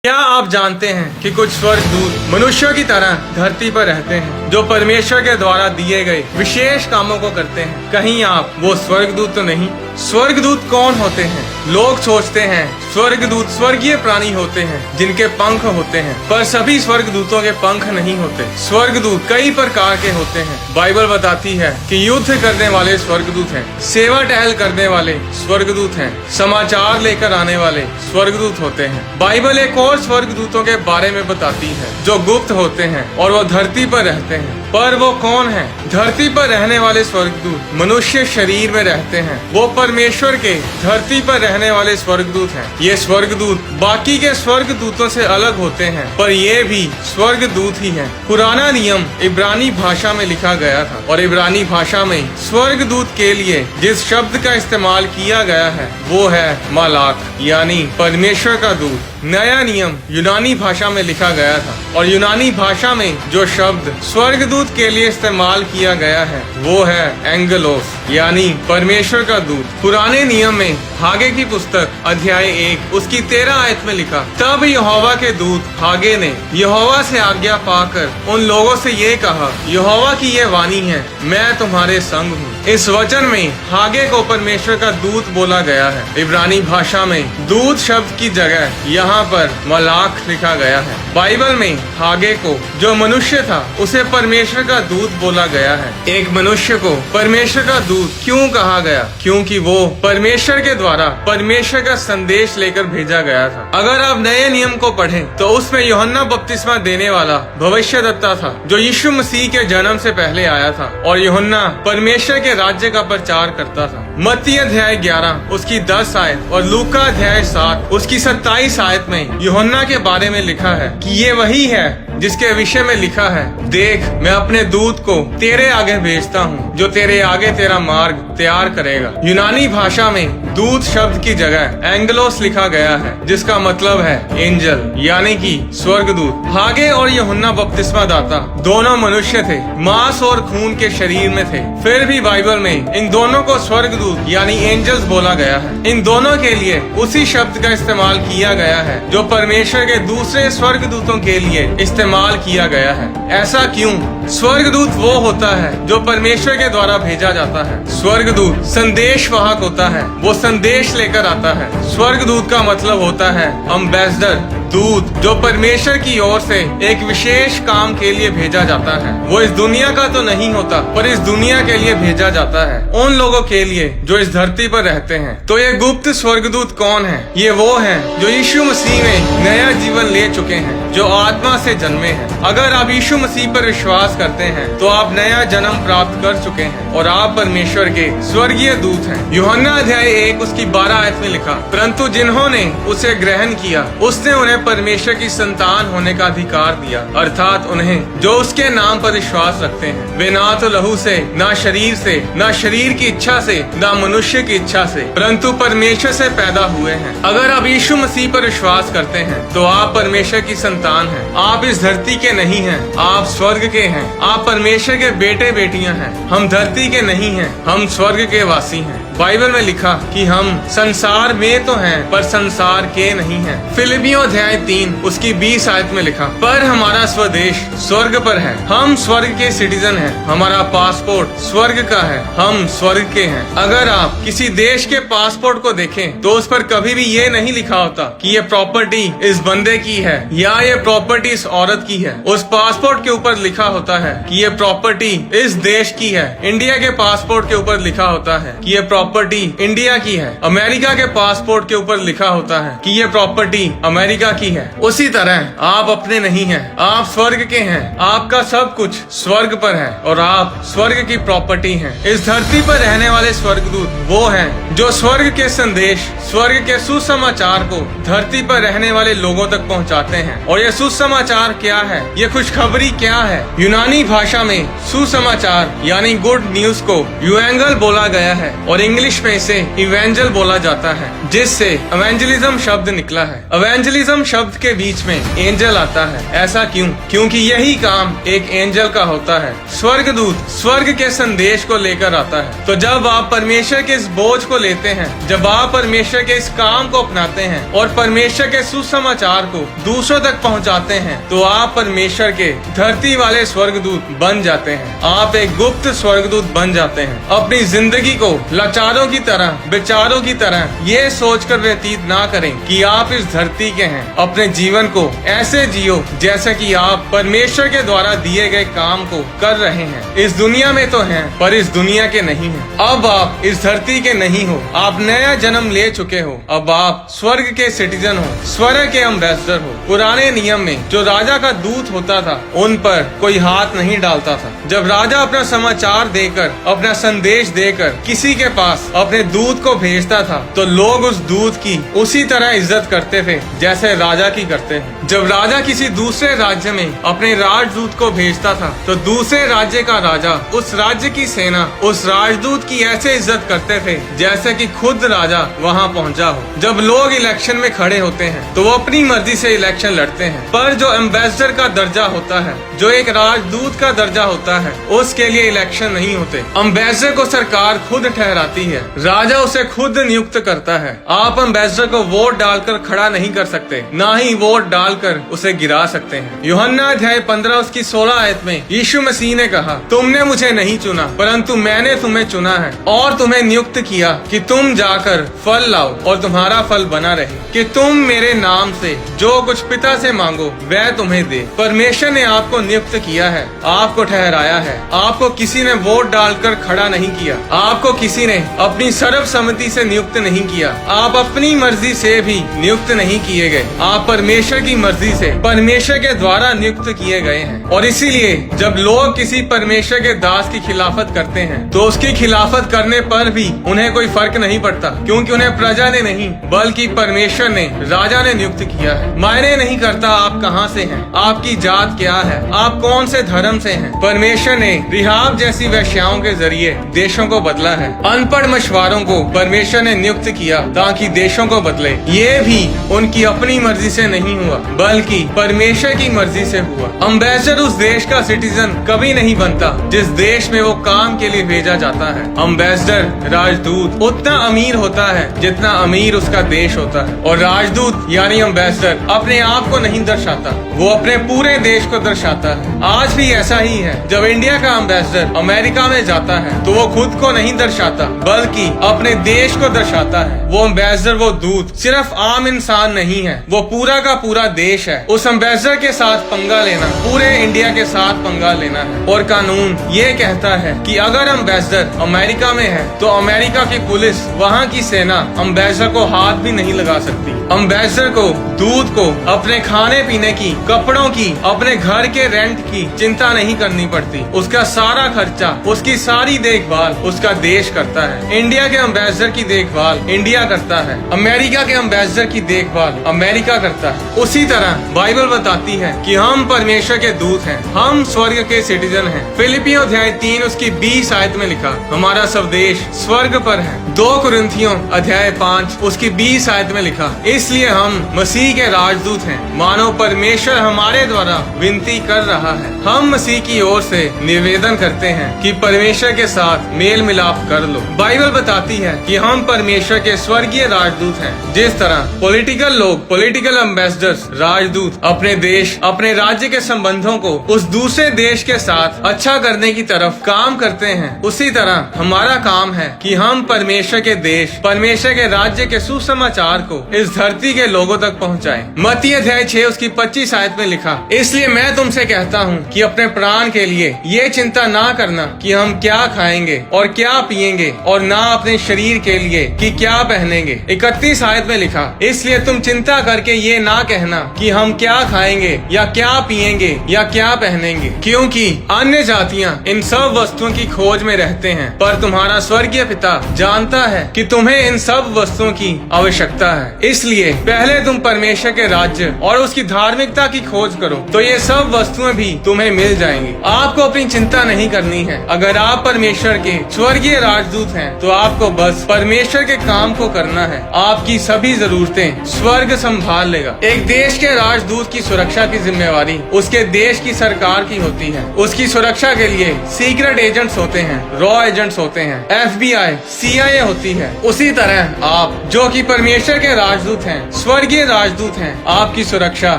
क्या आप जानते हैं कि कुछ स्वर्गदूत मनुष्यों की तरह धरती पर रहते हैं जो परमेश्वर के द्वारा दिए गए विशेष कामों को करते हैं। कहीं आप वो स्वर्गदूत तो नहीं। स्वर्गदूत कौन होते हैं? लोग सोचते हैं स्वर्गदूत स्वर्गीय प्राणी होते हैं जिनके पंख होते हैं, पर सभी स्वर्गदूतों के पंख नहीं होते। स्वर्गदूत कई प्रकार के होते हैं। बाइबल बताती है कि युद्ध करने वाले स्वर्गदूत हैं, सेवा टहल करने वाले स्वर्गदूत हैं, समाचार लेकर आने वाले स्वर्गदूत होते हैं। बाइबल एक और स्वर्गदूतों के बारे में बताती है जो गुप्त होते हैं और वो धरती पर रहते हैं। पर वो कौन है? धरती पर रहने वाले स्वर्गदूत मनुष्य शरीर में रहते हैं। वो परमेश्वर के धरती पर रहने वाले स्वर्गदूत हैं। ये स्वर्गदूत बाकी के स्वर्गदूतों से अलग होते हैं, पर ये भी स्वर्गदूत ही हैं। पुराना नियम इब्रानी भाषा में लिखा गया था और इब्रानी भाषा में स्वर्गदूत के लिए जिस शब्द का इस्तेमाल किया गया है वो है मालाक, यानी परमेश्वर का दूत। नया नियम यूनानी भाषा में लिखा गया था और यूनानी भाषा में जो शब्द स्वर्गदूत के लिए इस्तेमाल किया गया है वो है एंगेलोस, यानी परमेश्वर का दूत। पुराने नियम में हागे की पुस्तक अध्याय 1 उसकी 13 आयत में लिखा, तब यहोवा के दूत हागे ने यहोवा से आज्ञा पाकर उन लोगों से ये कहा, यहोवा की ये वाणी है, मैं तुम्हारे संग हूँ। इस वचन में हागे को परमेश्वर का दूत बोला गया है। इब्रानी भाषा में दूत शब्द की जगह यहाँ पर मलाक लिखा गया है। बाइबल में हागे को जो मनुष्य था उसे परमेश्वर का दूत बोला गया है। एक मनुष्य को परमेश्वर का दूत क्यों कहा गया? क्योंकि वो परमेश्वर के द्वारा परमेश्वर का संदेश लेकर भेजा गया था। अगर आप नए नियम को पढ़ें तो उसमें यूहन्ना बपतिस्मा देने वाला भविष्यद्वक्ता था जो यीशु मसीह के जन्म से पहले आया था और यूहन्ना परमेश्वर के राज्य का प्रचार करता था। मत्ती अध्याय 11 उसकी 10 आयत और लूका अध्याय 7 उसकी 27 आयत में यूहन्ना के बारे में लिखा है कि ये वही है जिसके विषय में लिखा है, देख मैं अपने दूत को तेरे आगे भेजता हूँ जो तेरे आगे तेरा मार्ग तैयार करेगा। यूनानी भाषा में दूत शब्द की जगह एंगेलोस लिखा गया है जिसका मतलब है एंजल, यानी कि स्वर्गदूत। हागे और यूहन्ना बपतिस्मा दाता दोनों मनुष्य थे, मांस और खून के शरीर में थे, फिर भी बाइबल में इन दोनों को स्वर्गदूत यानी एंजल्स बोला गया है। इन दोनों के लिए उसी शब्द का इस्तेमाल किया गया है जो परमेश्वर के दूसरे स्वर्गदूतों के लिए इस्तेमाल किया गया है। ऐसा क्यों? स्वर्गदूत वो होता है जो परमेश्वर के द्वारा भेजा जाता है। स्वर्गदूत संदेश वाहक होता है, वो संदेश लेकर आता है। स्वर्गदूत का मतलब होता है अम्बेसडर, दूत जो परमेश्वर की ओर से एक विशेष काम के लिए भेजा जाता है। वो इस दुनिया का तो नहीं होता, पर इस दुनिया के लिए भेजा जाता है, उन लोगों के लिए जो इस धरती पर रहते हैं। तो ये गुप्त स्वर्गदूत कौन है? ये वो हैं जो यीशु मसीह में नया जीवन ले चुके हैं, जो आत्मा से जन्मे हैं। अगर आप यीशु मसीह पर विश्वास करते हैं तो आप नया जन्म प्राप्त कर चुके हैं और आप परमेश्वर के स्वर्गीय दूत हैं। यूहन्ना अध्याय 1 उसकी 12 आयत में लिखा, परंतु जिन्होंने उसे ग्रहण किया उसने उन्हें परमेश्वर की संतान होने का अधिकार दिया, अर्थात उन्हें जो उसके नाम पर विश्वास रखते हैं। वे ना तो लहू से, ना शरीर से, ना शरीर की इच्छा से, ना मनुष्य की इच्छा से, परंतु परमेश्वर से पैदा हुए हैं। अगर आप यीशु मसीह पर विश्वास करते हैं तो आप परमेश्वर की संतान हैं। आप इस धरती के नहीं हैं, आप स्वर्ग के हैं। आप परमेश्वर के बेटे बेटियां हैं। हम धरती के नहीं हैं, हम स्वर्ग के वासी हैं। बाइबल में लिखा कि हम संसार में तो हैं पर संसार के नहीं हैं। फिलिपियों अध्याय 3 उसकी 20 आयत में लिखा, पर हमारा स्वदेश स्वर्ग पर है, हम स्वर्ग के सिटीजन हैं, हमारा पासपोर्ट स्वर्ग का है, हम स्वर्ग के हैं। अगर आप किसी देश के पासपोर्ट को देखें तो उस पर कभी भी ये नहीं लिखा होता कि ये प्रॉपर्टी इस बंदे की है या ये प्रॉपर्टी इस औरत की है। उस पासपोर्ट के ऊपर लिखा होता है कि ये प्रॉपर्टी इस देश की है। इंडिया के पासपोर्ट के ऊपर लिखा होता है कि ये प्रॉपर्टी इंडिया की है। अमेरिका के पासपोर्ट के ऊपर लिखा होता है कि ये प्रॉपर्टी अमेरिका की है। उसी तरह आप अपने नहीं हैं, आप स्वर्ग के हैं। आपका सब कुछ स्वर्ग पर है और आप स्वर्ग की प्रॉपर्टी हैं। इस धरती पर रहने वाले स्वर्गदूत वो हैं जो स्वर्ग के संदेश, स्वर्ग के सुसमाचार को धरती पर रहने वाले लोगों तक पहुंचाते हैं। और ये सुसमाचार क्या है? ये खुशखबरी क्या है? यूनानी भाषा में सुसमाचार यानी गुड न्यूज को यूएंगल बोला गया है और इंग्लिश में इसे इवेंजल बोला जाता है, जिससे एवेंजलिज्म शब्द निकला है। एवेंजलिज्म शब्द के बीच में एंजल आता है। ऐसा क्यों? क्योंकि यही काम एक एंजल का होता है। स्वर्गदूत स्वर्ग के संदेश को लेकर आता है। तो जब आप परमेश्वर के इस बोझ को लेते हैं, जब आप परमेश्वर के इस काम को अपनाते हैं और परमेश्वर के सुसमाचार को दूसरों तक पहुंचाते हैं, तो आप परमेश्वर के धरती वाले स्वर्गदूत बन जाते हैं। आप एक गुप्त स्वर्गदूत बन जाते हैं। अपनी जिंदगी को लाचारों की तरह, बेचारों की तरह ये सोचकर व्यतीत ना करें कि आप इस धरती के हैं। अपने जीवन को ऐसे जियो जैसे कि आप परमेश्वर के द्वारा दिए गए काम को कर रहे हैं। इस दुनिया में तो हैं, पर इस दुनिया के नहीं हैं। अब आप इस धरती के नहीं हो, आप नया जन्म ले चुके हो। अब आप स्वर्ग के सिटीजन हो, स्वर्ग के एम्बेसडर हो। पुराने नियम में जो राजा का दूत होता था, उन पर कोई हाथ नहीं डालता था। जब राजा अपना समाचार देकर, अपना संदेश देकर किसी के पास अपने दूत को भेजता था, तो लोग उस दूत की उसी तरह इज्जत करते थे जैसे राजा की करते हैं। जब राजा किसी दूसरे राज्य में अपने राजदूत को भेजता था, तो दूसरे राज्य का राजा, उस राज्य की सेना उस राजदूत की ऐसे इज्जत करते थे जैसे कि खुद राजा वहां पहुंचा हो। जब लोग इलेक्शन में खड़े होते हैं तो वो अपनी मर्जी से इलेक्शन लड़ते हैं, पर जो एम्बेसडर का दर्जा होता है, जो एक राजदूत का दर्जा होता है, उसके लिए इलेक्शन नहीं होते। एम्बेसडर को सरकार खुद ठहराती है, राजा उसे खुद नियुक्त करता है। आप एम्बेसडर को वोट डालकर खड़ा नहीं कर सकते, ना ही वोट डालकर उसे गिरा सकते हैं। यूहन्ना अध्याय 15 उसकी 16 आयत में यीशु मसीह ने कहा, तुमने मुझे नहीं चुना, परंतु मैंने तुम्हें चुना है और तुम्हें नियुक्त किया कि तुम जाकर फल लाओ और तुम्हारा फल बना रहे, कि तुम मेरे नाम से जो कुछ पिता से मांगो वह तुम्हें दे। परमेश्वर ने आपको नियुक्त किया है, आपको ठहराया है। आपको किसी ने वोट डालकर खड़ा नहीं किया, आपको किसी ने अपनी सर्वसम्मति से नियुक्त नहीं किया, आप अपनी मर्जी से भी नियुक्त नहीं किए गए। आप परमेश्वर की मर्जी से, परमेश्वर के द्वारा नियुक्त किए गए हैं। और इसीलिए जब लोग किसी परमेश्वर के दास की खिलाफत करते हैं, तो उसकी खिलाफत करने पर भी उन्हें कोई फर्क नहीं पड़ता, क्योंकि उन्हें प्रजा ने नहीं बल्कि परमेश्वर ने, राजा ने नियुक्त किया है। मायने नहीं करता आप कहां से हैं, आपकी जात क्या है, आप कौन से धर्म से हैं। परमेश्वर ने रिहाब जैसी वेश्याओं के जरिए देशों को बदला है। अनपढ़ मछुआरों को परमेश्वर ने नियुक्त किया ताकि देशों को बदले। ये भी उनकी अपनी मर्जी से नहीं हुआ, बल्कि परमेश्वर की मर्जी से हुआ। एम्बेसडर उस देश का सिटीजन कभी नहीं बनता जिस देश में वो काम के लिए भेजा जाता है। एम्बेसडर, राजदूत उतना अमीर होता है जितना अमीर उसका देश होता है। और राजदूत यानी एम्बेसडर अपने आप को नहीं दर्शाता, वो अपने पूरे देश को दर्शाता है। आज भी ऐसा ही है। जब इंडिया का एम्बेसडर अमेरिका में जाता है, तो वो खुद को नहीं दर्शाता, बल्कि अपने देश को दर्शाता है। वो एम्बेसडर, वो दूत सिर्फ आम इंसान नहीं है, वो पूरा का पूरा देश है। उस एम्बेसडर के साथ पंगा लेना पूरे इंडिया के साथ पंगा लेना है। और कानून ये कहता है कि अगर एम्बेसडर अमेरिका में है, तो अमेरिका की पुलिस, वहाँ की सेना एम्बेसडर को हाथ भी नहीं लगा सकती। एम्बेसडर को, दूत को अपने खाने पीने की, कपड़ों की, अपने घर के रेंट की चिंता नहीं करनी पड़ती। उसका सारा खर्चा, उसकी सारी देखभाल उसका देश करता है। इंडिया के एम्बेसडर की देखभाल इंडिया करता है, अमेरिका के एम्बेसडर की देखभाल अमेरिका करता है। उसी तरह बाइबल बताती है कि हम परमेश्वर के दूत हैं, हम स्वर्ग के सिटीजन हैं। फिलिपियों अध्याय 3 उसकी 20 आयत में लिखा, हमारा स्वदेश स्वर्ग पर है। 2 कुरिन्थियों अध्याय 5 उसकी 20 आयत में लिखा, इसलिए हम मसीह के राजदूत हैं, मानो परमेश्वर हमारे द्वारा विनती कर रहा है। हम मसीह की ओर से निवेदन करते हैं कि परमेश्वर के साथ मेल मिलाप कर लो। बाइबल बताती है कि हम परमेश्वर के स्वर्गीय राजदूत हैं। जिस तरह पॉलिटिकल लोग, पॉलिटिकल एम्बेसडर्स, राजदूत अपने देश, अपने राज्य के संबंधों को उस दूसरे देश के साथ अच्छा करने की तरफ काम करते हैं, उसी तरह हमारा काम है कि हम परमेश्वर के देश, परमेश्वर के राज्य के सुसमाचार को इस धरती के लोगों तक पहुंचाएं। मत्ती अध्याय 6 उसकी 25 आयत में लिखा, इसलिए मैं तुमसे कहता हूँ कि अपने प्राण के लिए ये चिंता ना करना कि हम क्या खाएंगे और क्या पिएंगे, और ना अपने शरीर के लिए कि क्या पहनेंगे। 31 आयत में लिखा, इसलिए तुम चिंता करके ये ना कहना कि हम क्या खाएंगे या क्या पिएंगे या क्या पहनेंगे, क्योंकि अन्य जातियाँ इन सब वस्तुओं की खोज में रहते हैं, पर तुम्हारा स्वर्गीय पिता जानता है कि तुम्हें इन सब वस्तुओं की आवश्यकता है। इसलिए इसलिए पहले तुम परमेश्वर के राज्य और उसकी धार्मिकता की खोज करो, तो ये सब वस्तुएं भी तुम्हें मिल जाएंगी। आपको अपनी चिंता नहीं करनी है। अगर आप परमेश्वर के स्वर्गीय राजदूत हैं, तो आपको बस परमेश्वर के काम को करना है। आपकी सभी जरूरतें स्वर्ग संभाल लेगा। एक देश के राजदूत की सुरक्षा की जिम्मेवारी उसके देश की सरकार की होती है। उसकी सुरक्षा के लिए सीक्रेट एजेंट्स होते हैं, रॉ एजेंट्स होते हैं, FBI, CIA होती है। उसी तरह आप जो कि परमेश्वर के राजदूत हैं, स्वर्गीय राजदूत हैं, आपकी सुरक्षा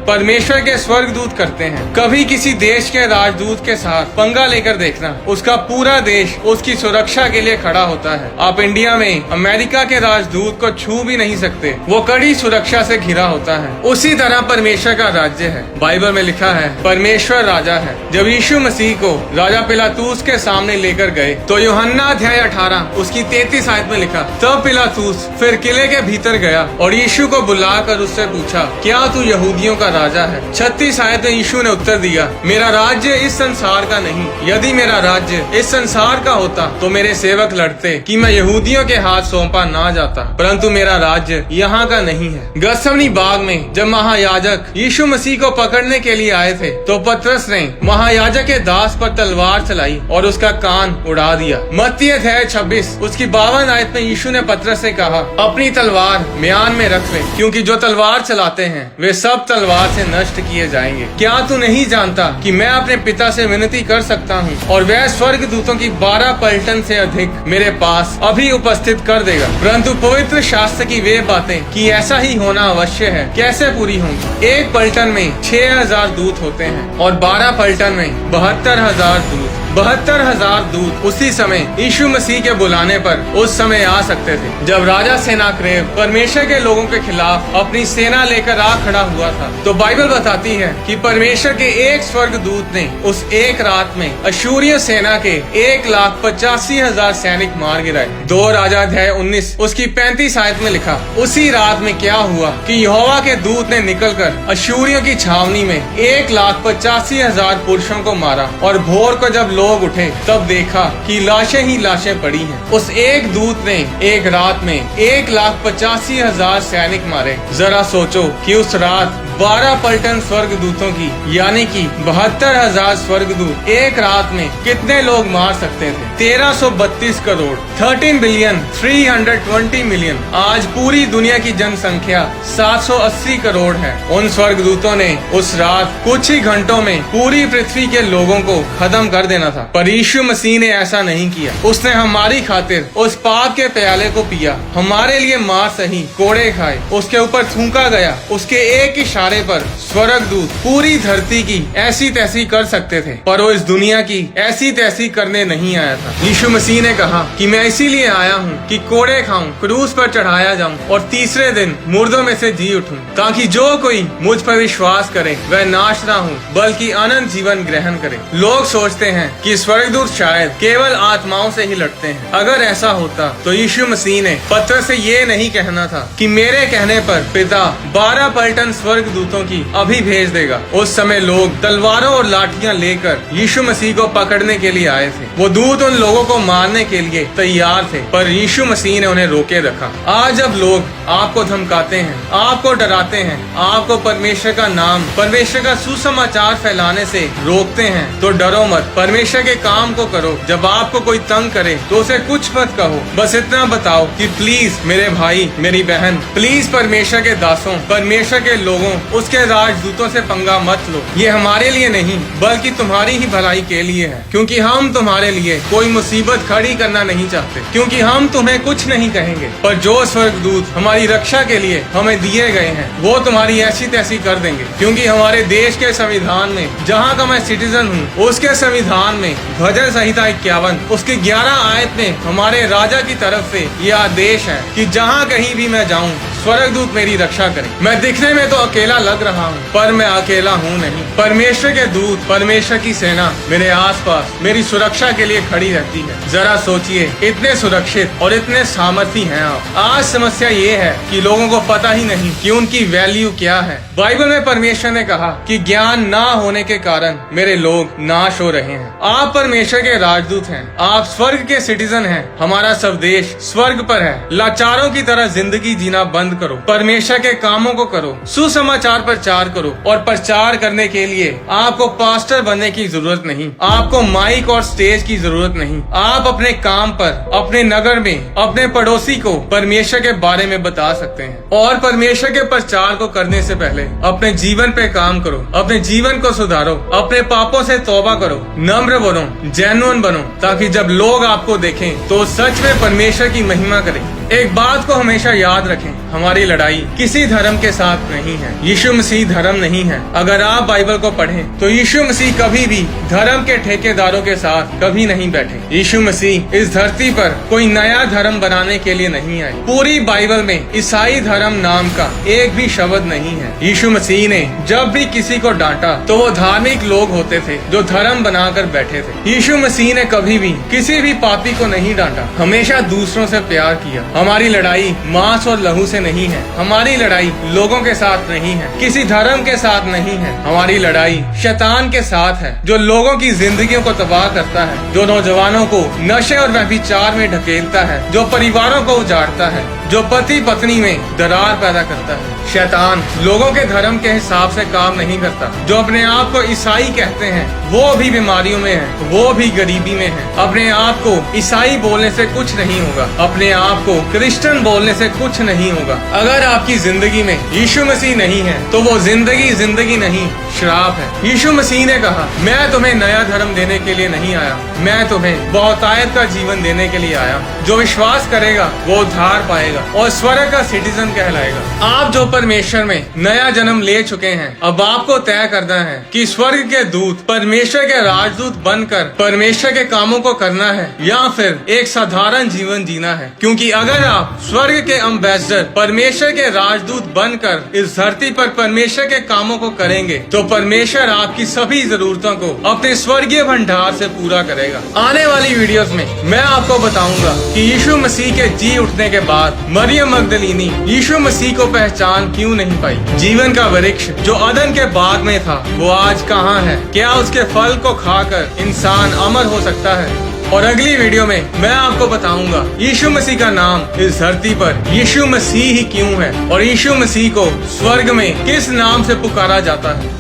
परमेश्वर के स्वर्गदूत करते हैं। कभी किसी देश के राजदूत के साथ पंगा लेकर देखना, उसका पूरा देश उसकी सुरक्षा के लिए खड़ा होता है। आप इंडिया में अमेरिका के राजदूत को छू भी नहीं सकते, वो कड़ी सुरक्षा से घिरा होता है। उसी तरह परमेश्वर का राज्य है। बाइबल में लिखा है परमेश्वर राजा है। जब यीशु मसीह को राजा पिलातूस के सामने लेकर गए, तो यूहन्ना अध्याय 18 उसकी 33 आयत में लिखा, तब पिलातूस फिर किले के भीतर गया और यीशु को बुलाकर उससे पूछा, क्या तू यहूदियों का राजा है? 36 आयत में यीशु ने उत्तर दिया, मेरा राज्य इस संसार का नहीं। यदि मेरा राज्य इस संसार का होता, तो मेरे सेवक लड़ते कि मैं यहूदियों के हाथ सौंपा ना जाता, परंतु मेरा राज्य यहाँ का नहीं है। गत्समनी बाग में जब महायाजक यीशु मसीह को पकड़ने के लिए आए थे, तो पतरस ने महायाजक के दास पर तलवार चलाई और उसका कान उड़ा दिया। मत्ती अध्याय 26 उसकी 52 आयत में यीशु ने पतरस से कहा, अपनी तलवार म्यान में रख ले, क्योंकि जो तलवार चलाते हैं वे सब तलवार से नष्ट किए जाएंगे। क्या तू नहीं जानता कि मैं अपने पिता से विनती कर सकता हूँ और वह स्वर्गदूतों की 12 पलटन से अधिक मेरे पास अभी उपस्थित कर देगा? परंतु पवित्र शास्त्र की वे बातें कि ऐसा ही होना अवश्य है कैसे पूरी होंगी? एक पलटन में 6000 दूत होते हैं और 12 पलटन में 72,000 दूत। 72,000 दूत उसी समय यीशु मसीह के बुलाने पर उस समय आ सकते थे, जब राजा सेनाक्रेव परमेश्वर के लोगों के खिलाफ अपनी सेना लेकर आ खड़ा हुआ था। तो बाइबल बताती है कि परमेश्वर के एक स्वर्गदूत ने उस एक रात में अशूरिय सेना के 1,85,000 सैनिक मार गिराए। 2 राजा अध्याय 19 उसकी 35 आयत में लिखा, उसी रात में क्या हुआ कि यहोवा के दूत ने निकलकर अशूरियों की छावनी में 1,85,000 पुरुषों को मारा, और भोर को जब लोग उठे तब देखा कि लाशें ही लाशें पड़ी हैं। उस एक दूत ने एक रात में 1,85,000 सैनिक मारे। जरा सोचो कि उस रात 12 पलटन स्वर्गदूतों की यानी कि 72,000 स्वर्गदूत एक रात में कितने लोग मार सकते थे? 1332 करोड़ 13 बिलियन 320 मिलियन। आज पूरी दुनिया की जनसंख्या 780 करोड़ है। उन स्वर्गदूतों ने उस रात कुछ ही घंटों में पूरी पृथ्वी के लोगों को खत्म कर देना था, पर यीशु मसीह ने ऐसा नहीं किया। उसने हमारी खातिर उस पाप के प्याले को पिया, हमारे लिए मार सही, कोड़े खाए, उसके ऊपर थूका गया। उसके एक इशारे पर स्वर्गदूत पूरी धरती की ऐसी तैसी कर सकते थे, पर वो इस दुनिया की ऐसी तैसी करने नहीं आया था। यीशु मसीह ने कहा कि मैं इसीलिए आया हूँ कि कोड़े खाऊं, क्रूस पर चढ़ाया जाऊं और तीसरे दिन मुर्दों में से जी उठूं, ताकि जो कोई मुझ पर विश्वास करे वह नाश ना हो बल्कि अनंत जीवन ग्रहण करे। लोग सोचते हैं कि स्वर्गदूत शायद केवल आत्माओं से ही लड़ते हैं। अगर ऐसा होता तो यीशु मसीह ने पत्र से ये नहीं कहना था कि मेरे कहने पर पिता 12 पलटन स्वर्गदूतों की अभी भेज देगा। उस समय लोग तलवारों और लाठियां लेकर यीशु मसीह को पकड़ने के लिए आए थे। वो दूत उन लोगों को मारने के लिए तैयार थे, पर यीशु मसीह ने उन्हें रोके रखा। आज जब लोग आपको धमकाते हैं, आपको डराते हैं, आपको परमेश्वर का नाम, परमेश्वर का सुसमाचार फैलाने से रोकते हैं, तो डरो मत, परमेश्वर के काम को करो। जब आपको कोई तंग करे तो उसे कुछ मत कहो, बस इतना बताओ कि प्लीज मेरे भाई मेरी बहन, प्लीज परमेश्वर के दासों, परमेश्वर के लोगों, उसके राजदूतों से पंगा मत लो। ये हमारे लिए नहीं बल्कि तुम्हारी ही भलाई के लिए है, क्योंकि हम तुम्हारे लिए कोई मुसीबत खड़ी करना नहीं चाहते, क्योंकि हम तुम्हें कुछ नहीं कहेंगे, पर जो स्वर्गदूत हमारी रक्षा के लिए हमें दिए गए हैं वो तुम्हारी ऐसी तैसी कर देंगे। क्योंकि हमारे देश के संविधान में, जहाँ का मैं सिटीजन हूँ, उसके संविधान में भजन संहिता 51 उसकी 11 आयत में हमारे राजा की तरफ से यह आदेश है कि जहाँ कहीं भी मैं जाऊँ स्वर्गदूत मेरी रक्षा करें। मैं दिखने में तो अकेला अकेला लग रहा हूँ, पर मैं अकेला हूँ नहीं। परमेश्वर के दूत, परमेश्वर की सेना मेरे आसपास मेरी सुरक्षा के लिए खड़ी रहती है। जरा सोचिए, इतने सुरक्षित और इतने सामर्थी हैं आप। आज समस्या ये है कि लोगों को पता ही नहीं कि उनकी वैल्यू क्या है। बाइबल में परमेश्वर ने कहा कि ज्ञान ना होने के कारण मेरे लोग नाश हो रहे हैं। आप परमेश्वर के राजदूत हैं, आप स्वर्ग के सिटीजन हैं। हमारा सब देश स्वर्ग पर है। लाचारों की तरह जिंदगी जीना बंद करो, परमेश्वर के कामों को करो, सुसमाचार प्रचार करो। और प्रचार करने के लिए आपको पास्टर बनने की जरूरत नहीं, आपको माइक और स्टेज की जरूरत नहीं। आप अपने काम पर, अपने नगर में, अपने पड़ोसी को परमेश्वर के बारे में बता सकते हैं। और परमेश्वर के प्रचार को करने से पहले अपने जीवन पे काम करो, अपने जीवन को सुधारो, अपने पापों से तौबा करो, नम्र बनो, जेन्युइन बनो, ताकि जब लोग आपको देखें तो सच में परमेश्वर की महिमा करें। एक बात को हमेशा याद रखें, हमारी लड़ाई किसी धर्म के साथ नहीं है। यीशु मसीह धर्म नहीं है। अगर आप बाइबल को पढ़ें तो यीशु मसीह कभी भी धर्म के ठेकेदारों के साथ कभी नहीं बैठे। यीशु मसीह इस धरती पर कोई नया धर्म बनाने के लिए नहीं आए। पूरी बाइबल में ईसाई धर्म नाम का एक भी शब्द नहीं है। यीशु मसीह ने जब भी किसी को डांटा तो वो धार्मिक लोग होते थे जो धर्म बनाकर बैठे थे। यीशु मसीह ने कभी भी किसी भी पापी को नहीं डांटा, हमेशा दूसरों से प्यार किया। हमारी लड़ाई मांस और लहू से नहीं है, हमारी लड़ाई लोगों के साथ नहीं है, किसी धर्म के साथ नहीं है। हमारी लड़ाई शैतान के साथ है, जो लोगों की जिंदगियों को तबाह करता है, जो नौजवानों को नशे और व्यभिचार में ढकेलता है, जो परिवारों को उजाड़ता है, जो पति पत्नी में दरार पैदा करता है। शैतान लोगों के धर्म के हिसाब से काम नहीं करता। जो अपने आप को ईसाई कहते हैं वो भी बीमारियों में है, वो भी गरीबी में है। अपने आप को ईसाई बोलने से कुछ नहीं होगा, अपने आप को क्रिश्चियन बोलने से कुछ नहीं होगा। अगर आपकी जिंदगी में यीशु मसीह नहीं है तो वो जिंदगी नहीं, श्राप है। यीशु मसीह ने कहा, मैं तुम्हें नया धर्म देने के लिए नहीं आया, मैं तुम्हें बहुतायत का जीवन देने के लिए आया। जो विश्वास करेगा वो उद्धार पाएगा और स्वर्ग का सिटीजन कहलाएगा। आप जो परमेश्वर में नया जन्म ले चुके हैं, अब आपको तय करना है कि स्वर्ग के दूत, परमेश्वर के राजदूत बनकर परमेश्वर के कामों को करना है या फिर एक साधारण जीवन जीना है। क्योंकि अगर आप स्वर्ग के एम्बेसडर, परमेश्वर के राजदूत बनकर इस धरती पर परमेश्वर के कामों को करेंगे तो परमेश्वर आपकी सभी जरूरतों को अपने स्वर्गीय भंडार से पूरा करेगा। आने वाली वीडियोस में मैं आपको बताऊंगा कि यीशु मसीह के जी उठने के बाद मरियम मगदलीनी यीशु मसीह को पहचान क्यों नहीं पाई। जीवन का वृक्ष जो अदन के बाग में था वो आज कहाँ है? क्या उसके फल को खाकर इंसान अमर हो सकता है? और अगली वीडियो में मैं आपको बताऊंगा यीशु मसीह का नाम इस धरती पर यीशु मसीह ही क्यों है और यीशु मसीह को स्वर्ग में किस नाम से पुकारा जाता है।